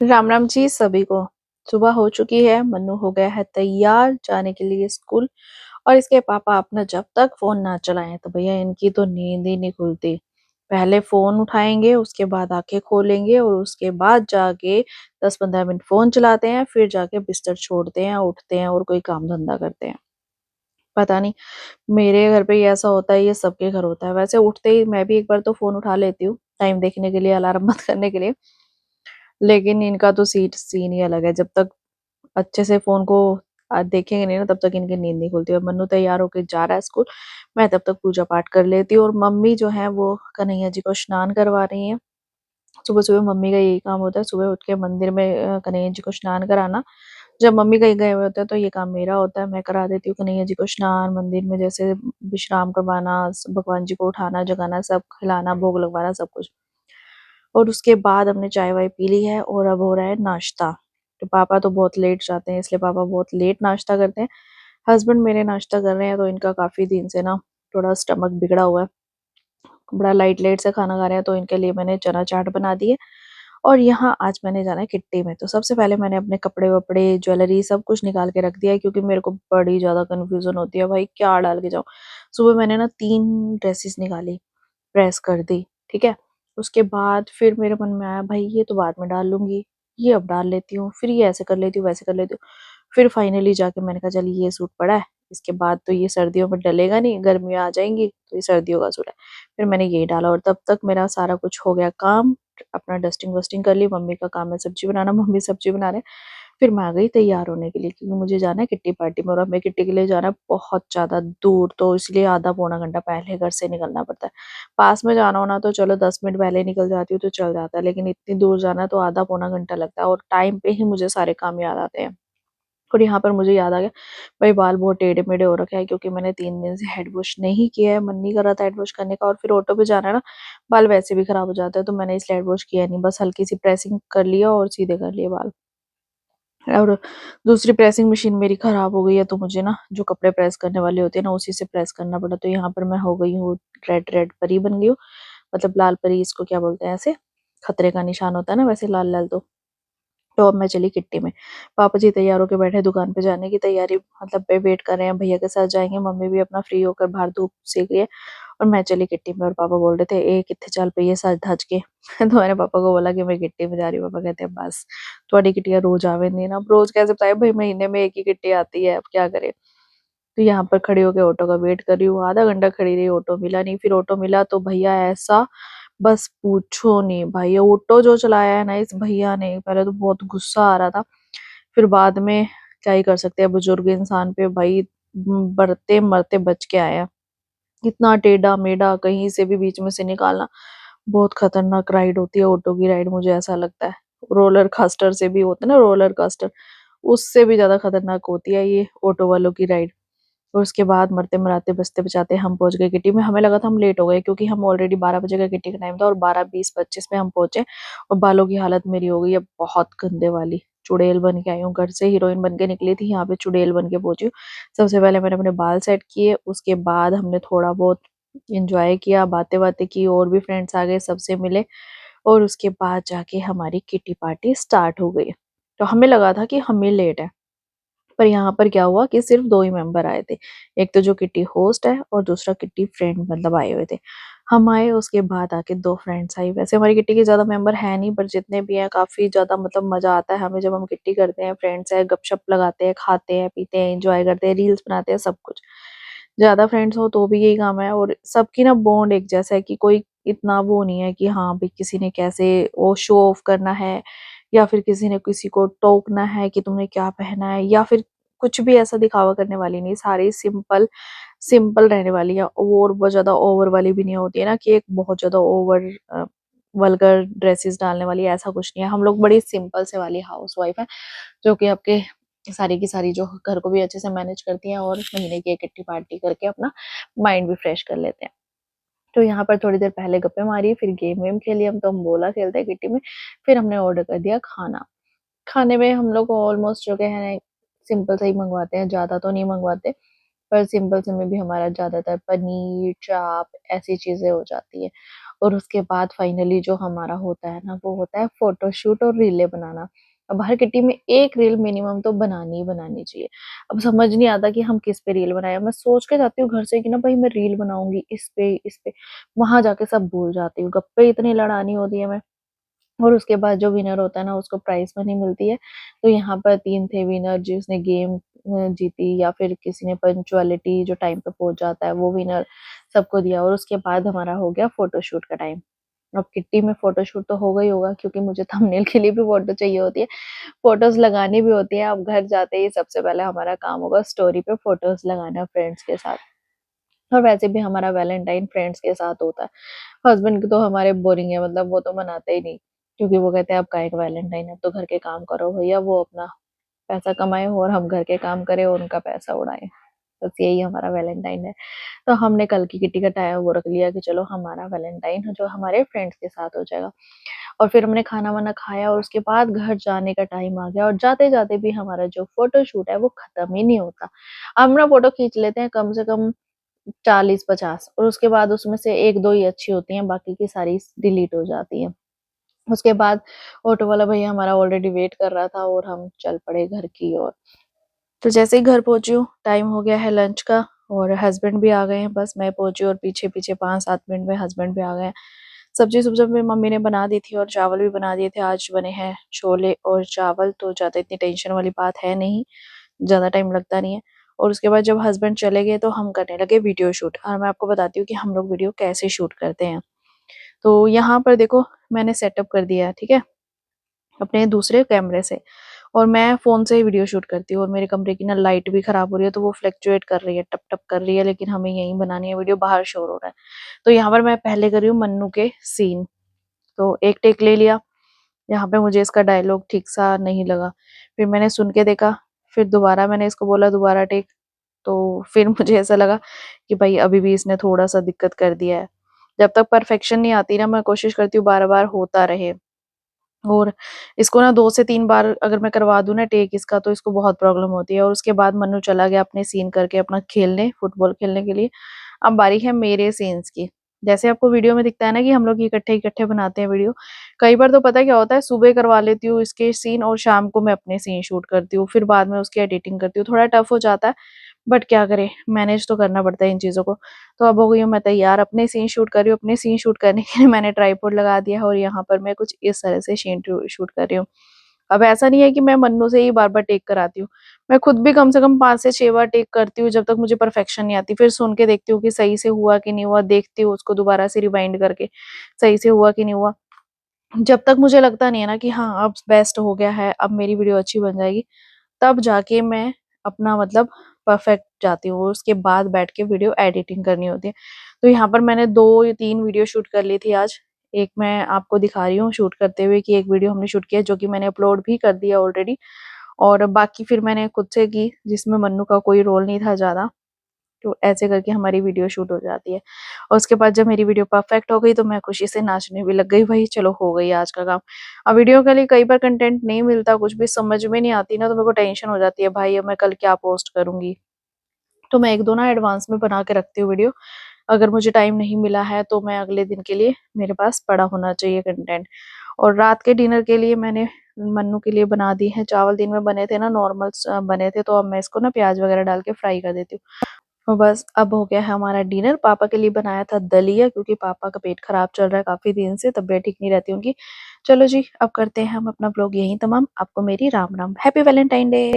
राम राम जी सभी को। सुबह हो चुकी है, मन्नू हो गया है तैयार जाने के लिए स्कूल। और इसके पापा अपना जब तक फोन ना चलाएं तो भैया इनकी तो नींद ही नहीं खुलती। पहले फोन उठाएंगे, उसके बाद आंखें खोलेंगे और उसके बाद जाके 10-15 मिनट फोन चलाते हैं, फिर जाके बिस्तर छोड़ते हैं, उठते हैं और कोई काम धंधा करते हैं। पता नहीं, मेरे घर पे ही ऐसा होता है, ये सबके घर होता है। वैसे उठते ही मैं भी एक बार तो फोन उठा लेती हूँ, टाइम देखने के लिए, अलार्म बंद करने के लिए। लेकिन इनका तो सीन ही अलग है। जब तक अच्छे से फोन को देखेंगे नहीं ना, तब तक इनकी नींद नहीं खुलती। और मन्नू तैयार होकर जा रहा है स्कूल, मैं तब तक पूजा पाठ कर लेती हूँ। और मम्मी जो है वो कन्हैया जी को स्नान करवा रही है। सुबह सुबह मम्मी का यही काम होता है, सुबह उठ के मंदिर में कन्हैया जी को स्नान कराना। जब मम्मी कहीं गए हुए होते हैं तो ये काम मेरा होता है, मैं करा देती हूँ कन्हैया जी को स्नान। मंदिर में जैसे विश्राम करवाना, भगवान जी को उठाना जगाना, सब खिलाना, भोग लगवाना, सब कुछ। और उसके बाद हमने चाय वाय पी ली है और अब हो रहा है नाश्ता। तो पापा तो बहुत लेट जाते हैं, इसलिए पापा बहुत लेट नाश्ता करते हैं। हस्बैंड मेरे नाश्ता कर रहे हैं, तो इनका काफी दिन से ना थोड़ा स्टमक बिगड़ा हुआ है, बड़ा लाइट लाइट से खाना खा रहे हैं। तो इनके लिए मैंने चना चाट बना दी है। और यहाँ आज मैंने जाना है किट्टी में। तो सबसे पहले मैंने अपने कपड़े वपड़े, ज्वेलरी, सब कुछ निकाल के रख दिया है, क्योंकि मेरे को बड़ी ज्यादा कंफ्यूजन होती है भाई, क्या डाल के जाऊं। सुबह मैंने ना 3 ड्रेसेस निकाली, प्रेस कर दी। ठीक है। उसके बाद फिर मेरे मन में आया भाई ये तो बाद में डाल लूंगी, ये अब डाल लेती हूँ, फिर ये ऐसे कर लेती हूँ, वैसे कर लेती हूँ। फिर फाइनली जाके मैंने कहा चलिए ये सूट पड़ा है, इसके बाद तो ये सर्दियों में डलेगा नहीं, गर्मियाँ आ जाएंगी तो ये सर्दियों का सूट है। फिर मैंने ये डाला और तब तक मेरा सारा कुछ हो गया काम। अपना डस्टिंग वस्टिंग कर ली। मम्मी का काम है सब्जी बनाना, मम्मी सब्जी बना रहे हैं। फिर मैं आ गई तैयार होने के लिए, क्योंकि मुझे जाना है किट्टी पार्टी में। और हमें किट्टी के लिए जाना है बहुत ज्यादा दूर, तो इसलिए आधा पौना घंटा पहले घर से निकलना पड़ता है। पास में जाना होना तो चलो 10 मिनट पहले निकल जाती हूँ तो चल जाता है, लेकिन इतनी दूर जाना है तो आधा पौना घंटा लगता है। और टाइम पे ही मुझे सारे काम याद आते हैं। और यहाँ पर मुझे याद आ गया भाई, बाल बहुत टेढ़े मेढ़े हो रखे हैं, क्योंकि मैंने 3 दिन से हेड वॉश नहीं किया है। मन नहीं कर रहा था हेड वॉश करने का, और फिर ऑटो पे जाना है ना, बाल वैसे भी खराब हो जाते हैं, तो मैंने इसलिए हेड वॉश किया नहीं। बस हल्की सी प्रेसिंग कर लिया और सीधे कर लिए बाल। और दूसरी प्रेसिंग मशीन मेरी खराब हो गई है, तो मुझे ना जो कपड़े प्रेस करने वाले होते हैं ना, उसी से प्रेस करना पड़ा। तो यहाँ पर मैं हो गई हूँ रेड रेड परी बन गई हूँ। मतलब लाल परी, इसको क्या बोलते हैं, ऐसे खतरे का निशान होता है ना, वैसे लाल लाल। तो अब मैं चली किट्टी में। पापा जी तैयार होकर बैठे, दुकान पे जाने की तैयारी मतलब पे वेट कर रहे हैं, भैया के साथ जाएंगे। मम्मी भी अपना फ्री होकर बाहर धूप सेक रही है। और मैं चली किट्टी में। और पापा बोल रहे थे ए कितने चल पे ये सज धज के तो मैंने पापा को बोला कि मैं किट्टी में जा रही हूँ। पापा कहते हैं बस थोड़ी किट्टियां रोज आवे नहीं ना। अब रोज कैसे बताए भाई, महीने में एक ही किट्टी आती है, अब क्या करे। तो यहाँ पर खड़ी होकर ऑटो का वेट कर रही हूँ। आधा घंटा खड़ी रही, ऑटो मिला नहीं। फिर ऑटो मिला तो भैया ऐसा, बस पूछो नहीं भाई, ये ऑटो जो चलाया है ना इस भैया ने, पहले तो बहुत गुस्सा आ रहा था। फिर बाद में क्या ही कर सकते हैं, बुजुर्ग इंसान पे भाई बढ़ते मरते बच के आए हैं। इतना टेढ़ा मेढ़ा कहीं से भी बीच में से निकालना बहुत खतरनाक राइड होती है ऑटो की राइड, मुझे ऐसा लगता है। रोलर कास्टर से भी होता है ना, रोलर कास्टर, उससे भी ज्यादा खतरनाक होती है ये ऑटो वालों की राइड। और उसके बाद मरते मराते बचते बचाते हम पहुंच गए किटी में। हमें लगा था हम लेट हो गए, क्योंकि हम ऑलरेडी 12 बजे का किटी का टाइम था और 12:20-25 में हम पहुंचे। और बालों की हालत मेरी हो गई है बहुत गंदे वाली, चुड़ैल बन के आई हूँ। घर से हीरोइन बन के निकली थी, यहाँ पे चुड़ैल बन के पहुंची हूँ। सबसे पहले मैंने अपने बाल सेट किए, उसके बाद हमने थोड़ा बहुत इंजॉय किया, बातें बातें की, और भी फ्रेंड्स आ गए, सबसे मिले। और उसके बाद जाके हमारी किटी पार्टी स्टार्ट हो गई। तो हमें लगा था कि हम ही लेट है, पर यहाँ पर क्या हुआ कि सिर्फ 2 ही मेंबर आए थे। एक तो जो किट्टी होस्ट है और दूसरा किट्टी फ्रेंड, मतलब आए हुए थे। हम आए, उसके बाद आके 2 फ्रेंड्स आई। वैसे हमारी किट्टी के ज्यादा मेंबर है नहीं, पर जितने भी हैं काफी ज्यादा मतलब मजा आता है हमें जब हम किट्टी करते हैं। फ्रेंड्स है, गपशप लगाते हैं, खाते हैं, पीते हैं, एंजॉय करते हैं, रील्स बनाते हैं, सब कुछ। ज्यादा फ्रेंड्स हो तो भी यही काम है। और सबकी ना बॉन्ड एक जैसा है, कि कोई इतना वो नहीं है कि हाँ भाई किसी ने कैसे वो शो ऑफ करना है, या फिर किसी ने किसी को टोकना है कि तुमने क्या पहना है, या फिर कुछ भी ऐसा दिखावा करने वाली नहीं। सारी सिंपल सिंपल रहने वाली है, और बहुत ज्यादा ओवर वाली भी नहीं होती है ना, कि एक बहुत ज्यादा ओवर वल्गर ड्रेसेस डालने वाली, ऐसा कुछ नहीं है। हम लोग बड़ी सिंपल से वाली हाउस वाइफ है, जो कि आपके सारी की सारी जो घर को भी अच्छे से मैनेज करती हैं, और महीने की एक किट्टी पार्टी करके अपना माइंड भी फ्रेश कर लेते हैं। तो यहाँ पर थोड़ी देर पहले गप्पे मारी, फिर गेम वेम खेली, हम तो हम बोला खेलते हैं किट्टी में। फिर हमने ऑर्डर कर दिया खाना। खाने में हम लोग ऑलमोस्ट जो है ना सिंपल सा ही मंगवाते हैं, ज्यादा तो नहीं मंगवाते। पर सिंपल से में भी हमारा ज्यादातर पनीर चाप ऐसी चीजें हो जाती है। और उसके बाद फाइनली जो हमारा होता है ना, वो होता है फ़ोटोशूट और रीलें बनाना। अब हर किट्टी में 1 रील मिनिमम तो बनानी ही बनानी चाहिए। अब समझ नहीं आता कि हम किस पे रील बनाएँ। मैं सोच के जाती हूँ घर से कि ना भई मैं रील बनाऊँगी इस पे, वहाँ जाके सब भूल जाती हूँ। गप्पे इतनी लड़ानी होती है मैं। और उसके बाद जो विनर होता है ना, उसको प्राइज़ मनी मिलती है। तो यहाँ पर 3 थे विनर, जिसने गेम जीती या फिर किसी ने पंक्चुअलिटी जो टाइम पे पहुँच जाता है वो विनर, सबको दिया। और उसके बाद हमारा हो गया फ़ोटोशूट का टाइम। अब किट्टी में फ़ोटोशूट तो होगा ही होगा, क्योंकि मुझे थंबनेल के लिए भी फ़ोटो चाहिए होती है, फ़ोटोज़ लगानी भी होती है। अब घर जाते ही सबसे पहले हमारा काम होगा स्टोरी पे फ़ोटोज़ लगाना फ्रेंड्स के साथ। और वैसे भी हमारा वैलेंटाइन फ्रेंड्स के साथ होता है। हस्बैंड तो हमारे बोरिंग है, मतलब वो तो मनाते ही नहीं, क्योंकि वो कहते हैं अब काहे का वैलेंटाइन है, अब तो घर के काम करो भैया, वो अपना पैसा कमाए और हम घर के काम करें और उनका पैसा उड़ाएँ। बस यही हमारा वैलेंटाइन है। तो हमने कल की किट्टी का वो रख लिया कि चलो हमारा वैलेंटाइन जो हमारे फ्रेंड्स के साथ हो जाएगा। और फिर हमने खाना-वाना खाया और उसके बाद घर जाने का टाइम आ गया और जाते-जाते भी हमारा जो फ़ोटोशूट है वो खत्म ही नहीं होता। हम ना फ़ोटो खींच लेते हैं कम से कम 40-50, और उसके बाद उसमें से 1-2 ही अच्छी होती हैं, बाकी की सारी डिलीट हो जाती हैं। उसके बाद ऑटो वाला भैया हमारा ऑलरेडी वेट कर रहा था और हम चल पड़े घर की ओर। तो जैसे ही घर पहुँची हूँ, टाइम हो गया है लंच का और हस्बैंड भी आ गए हैं, बस मैं पहुँची और पीछे-पीछे 5-7 मिनट में हस्बैंड भी आ गए हैं। सब्ज़ी-सुब्ज़ी भी मम्मी ने बना दी थी और चावल भी बना दिए थे। आज बने हैं छोले और चावल, तो ज़्यादा इतनी टेंशन वाली बात है नहीं, ज़्यादा टाइम लगता नहीं है। और उसके बाद जब हस्बैंड चले गए तो हम करने लगे वीडियो शूट, और मैं आपको बताती हूँ कि हम लोग वीडियो कैसे शूट करते हैं। तो यहाँ पर देखो, मैंने सेटअप कर दिया है, ठीक है? अपने दूसरे कैमरे से, और मैं फ़ोन से ही वीडियो शूट करती हूँ, और मेरे कमरे की ना लाइट भी ख़राब हो रही है, तो वो फ्लक्चुएट कर रही है, टप-टप कर रही है, लेकिन हमें यहीं बनानी है वीडियो, बाहर शोर हो रहा है। तो यहाँ पर मैं पहले कर रही हूँ मन्नू के सीन, तो एक टेक ले लिया। यहाँ पे मुझे इसका डायलॉग ठीक-सा नहीं लगा, फिर मैंने सुन के देखा, फिर दोबारा मैंने इसको बोला दोबारा टेक, तो फिर मुझे ऐसा लगा कि भाई अभी भी इसने थोड़ा-सा दिक्कत कर दिया है। जब तक परफेक्शन नहीं आती ना, मैं कोशिश करती हूँ बार-बार होता रहे। और इसको ना 2 से 3 बार अगर मैं करवा दूँ ना टेक इसका, तो इसको बहुत प्रॉब्लम होती है। और उसके बाद मन्नू चला गया अपने सीन करके अपना खेलने, फुटबॉल खेलने के लिए। अब बारी है मेरे सीन्स की। जैसे आपको वीडियो में दिखता है ना कि हम लोग इकट्ठे-इकट्ठे बनाते हैं वीडियो। कई बार तो पता है क्या होता है, सुबह करवा लेती हूँ इसके सीन और शाम को मैं अपने सीन शूट करती हूँ, फिर बाद में उसकी एडिटिंग करती हूँ। थोड़ा टफ हो जाता है, बट क्या करें, मैनेज तो करना पड़ता है इन चीज़ों को। तो अब हो गई हूँ मैं तैयार, अपने सीन शूट कर रही हूँ। अपने सीन शूट करने के लिए मैंने ट्राइपॉड लगा दिया है और यहाँ पर मैं कुछ इस तरह से सीन शूट कर रही हूँ। अब ऐसा नहीं है कि मैं मन्नू से ही बार-बार टेक कराती हूँ। मैं खुद भी कम से कम 5 से 6 बार टेक करती हूँ, जब तक मुझे परफेक्शन नहीं आती। फिर सुन के देखती हूँ कि सही से हुआ कि नहीं हुआ, देखती हूँ उसको दोबारा से रिवाइंड करके, सही से हुआ कि नहीं हुआ। जब तक मुझे लगता नहीं है ना कि हाँ, अब बेस्ट हो गया है, अब मेरी वीडियो अच्छी बन जाएगी, तब जाके मैं अपना मतलब परफेक्ट जाती हूँ, उसके बाद बैठ के वीडियो एडिटिंग करनी होती है। तो यहाँ पर मैंने 2 या 3 वीडियो शूट कर ली थी आज। एक मैं आपको दिखा रही हूँ शूट करते हुए कि एक वीडियो हमने शूट किया, जो कि मैंने अपलोड भी कर दिया ऑलरेडी, और बाकी फिर मैंने खुद से की, जिसमें मन्नू का कोई रोल नहीं था ज़्यादा। तो ऐसे करके हमारी वीडियो शूट हो जाती है। और उसके बाद जब मेरी वीडियो परफेक्ट हो गई, तो मैं खुशी से नाचने भी लग गई, भई चलो हो गई आज का काम। अब वीडियो के लिए कई बार कंटेंट नहीं मिलता, कुछ भी समझ में नहीं आती ना, तो मेरे को टेंशन हो जाती है, भाई अब मैं कल क्या पोस्ट करूँगी? तो मैं 1-2 ना एडवांस में बना के रखती हूँ वीडियो। अगर मुझे टाइम नहीं मिला है, तो मैं अगले दिन के लिए मेरे पास पड़ा होना चाहिए कंटेंट। और रात के डिनर के लिए मैंने मन्नू के लिए बना दी है चावल, दिन में बने थे ना नॉर्मल बने थे, तो अब मैं इसको ना प्याज़ वगैरह डाल के फ्राई कर देती हूँ। और बस अब हो गया है हमारा डिनर। पापा के लिए बनाया था दलिया, क्योंकि पापा का पेट खराब चल रहा है काफ़ी दिन से, तबीयत ठीक नहीं रहती उनकी। चलो जी, अब करते हैं हम अपना व्लॉग यहीं तमाम। आपको मेरी Ram Ram. Happy Valentine day.